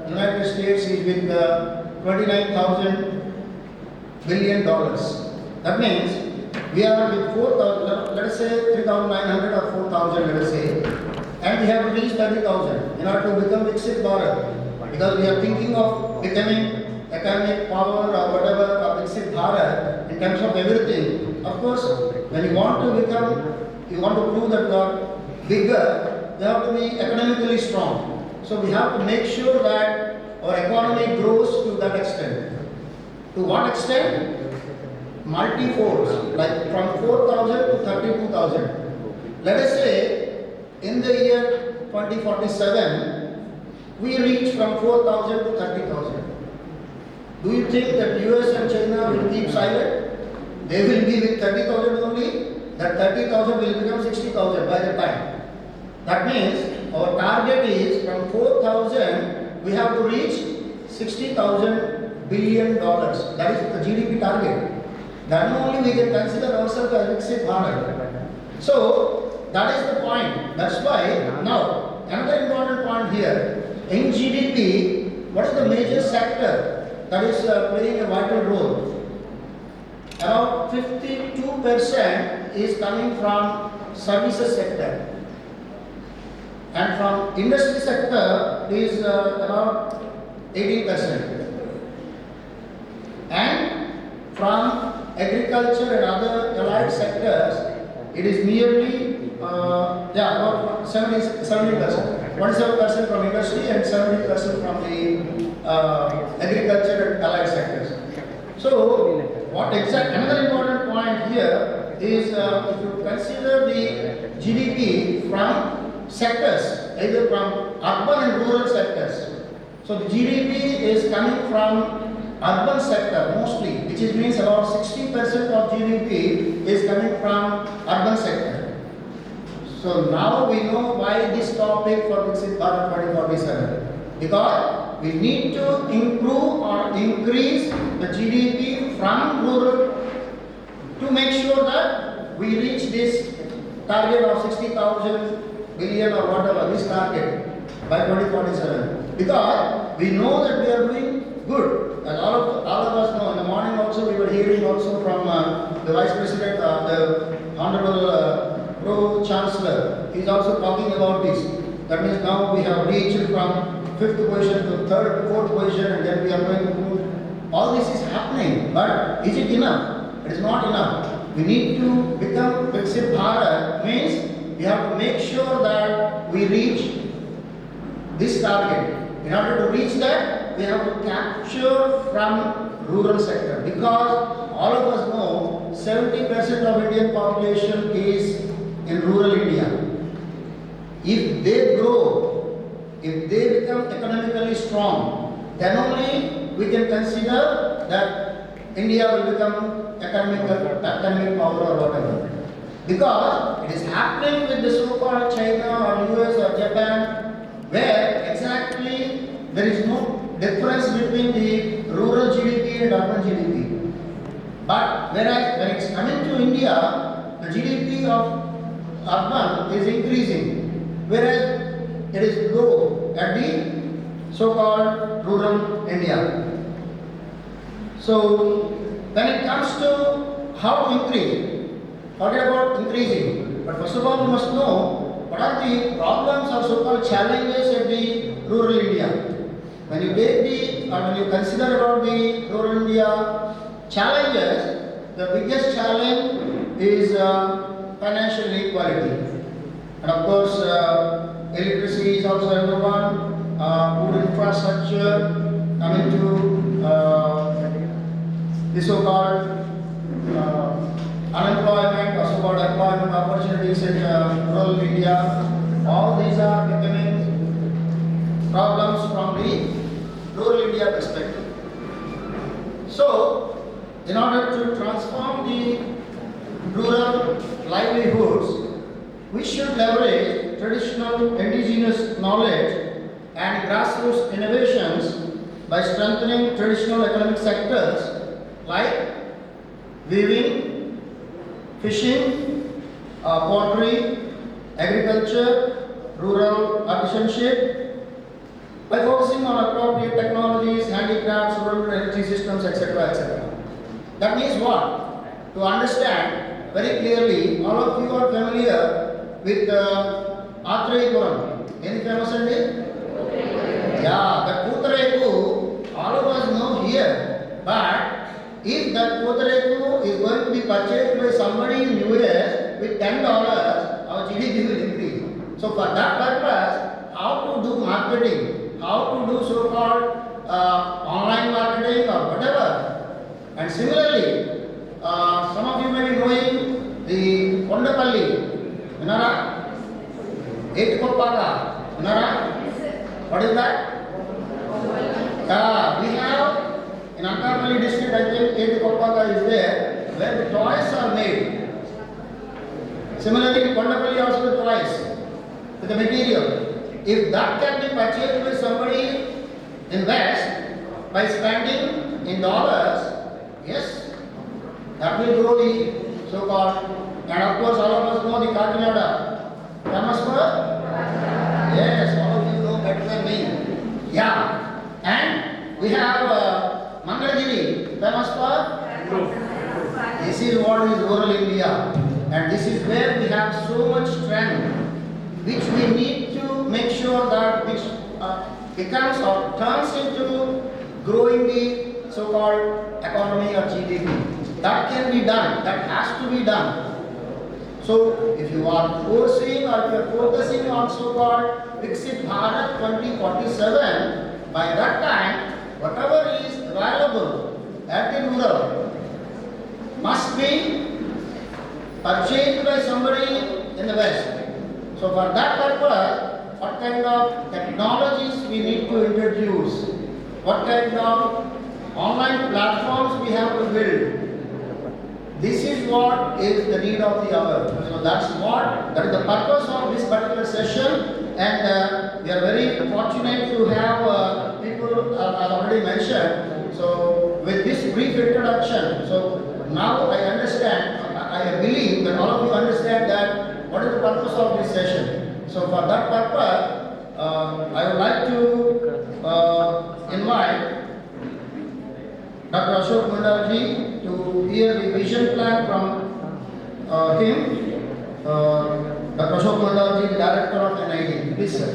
United States is with $29,000 billion. That means we are with 4,000, let us say 3,900 or 4,000, let us say, and we have to reach 30,000 in order to become Viksit Bharat. Because we are thinking of becoming economic power or whatever, or Viksit Bharat in terms of everything. Of course, when you want to become, you want to prove that you are bigger, you have to be economically strong. So we have to make sure that our economy grows to that extent. To what extent? Multi-folds, like from 4,000 to 32,000. Let us say in the year 2047, we reach from 4,000 to 30,000. Do you think that US and China will keep silent? They will be with 30,000 only. That 30,000 will become 60,000 by the time. That means our target is from 4,000 we have to reach $60,000 billion. That is the GDP target. Then only we can consider ourselves as Viksit Bharat. So that is the point. That's why now another important point here. In GDP, what is the major sector that is playing a vital role? Around 52% is coming from services sector. And from industry sector is about 18%. And from agriculture and other allied sectors, it is nearly about 70%. 27% from industry and 70% from the agriculture and allied sectors. So, another important point here is if you consider the GDP from sectors, either from urban and rural sectors. So the GDP is coming from urban sector mostly, which means about 60% of GDP is coming from urban sector. So now we know why this topic for Viksit Bharat 2047. Because we need to improve or increase the GDP from rural to make sure that we reach this target of 60,000 billion or whatever, this target by 2047. Because we know that we are doing good. And all of us know. In the morning also we were hearing also from the Vice President, the Honorable Pro-Chancellor. He is also talking about this. That means now we have reached from 5th position to 3rd, 4th position, and then we are going to move. All this is happening. But is it enough? It is not enough. We need to become Viksit Bharat. Means we have to make sure that we reach this target. In order to reach that, we have to capture from rural sector, because all of us know 70% of Indian population is in rural India. If they grow, if they become economically strong, then only we can consider that India will become economic power or whatever. Because it is happening with the so-called China or US or Japan, where exactly there is no difference between the rural GDP and urban GDP. But whereas when it's coming to India, the GDP of urban is increasing, whereas it is low at the so-called rural India. So when it comes to how to increase, forget about increasing. But first of all, we must know what are the problems or so-called challenges at the rural India. When you when you consider about the rural India challenges, the biggest challenge is financial inequality. And of course, electricity is also another one, food infrastructure, coming to the so-called unemployment or so-called employment opportunities in rural India. All these are becoming problems from the rural India perspective. So, in order to transform the rural livelihoods, we should leverage traditional indigenous knowledge and grassroots innovations by strengthening traditional economic sectors like weaving, fishing, pottery, agriculture, rural artisanship, by focusing on appropriate technologies, handicrafts, rural energy systems, etc., etc. That means what? To understand very clearly, all of you are familiar with Athrayapuram. Any famous Andi? Yeah, the Putareku, all of us know here. But if that Putareku is going to be purchased by somebody in US with $10, our GDP will increase. So for that purpose, how to do marketing, how to do so-called online marketing or whatever. And similarly, some of you may be knowing the Kondapalli, Vinara, Etkopaka, Vinara. What is that? We have in Ankarpalli district, I think Etkopaka is there, where the toys are made. Similarly, in Kondapalli also the toys with the material. If that can be purchased by somebody in West by spending in dollars, yes, that will grow the so-called, and of course all of us know the Kakinada. Famous for? Yes, all of you know better than me. Yeah, and we have Mangalagiri, famous for? This is what is rural India, and this is where we have so much strength, which we need to make sure that which becomes or turns into growing the so-called economy or GDP. That can be done, that has to be done. So if you are forcing or if you are focusing on so-called Viksit Bharat 2047, by that time, whatever is available at the rural must be purchased by somebody in the West. So for that purpose, what kind of technologies we need to introduce, what kind of online platforms we have to build. This is what is the need of the hour. So that is the purpose of this particular session, and we are very fortunate to have people, as already mentioned. So with this brief introduction, so now I understand, I believe that all of you understand that what is the purpose of this session. So for that purpose, I would like to invite Dr. Ashok Mandalji to hear the vision plan from him. Dr. Ashok Mandalji, the Director of NID. Please, sir.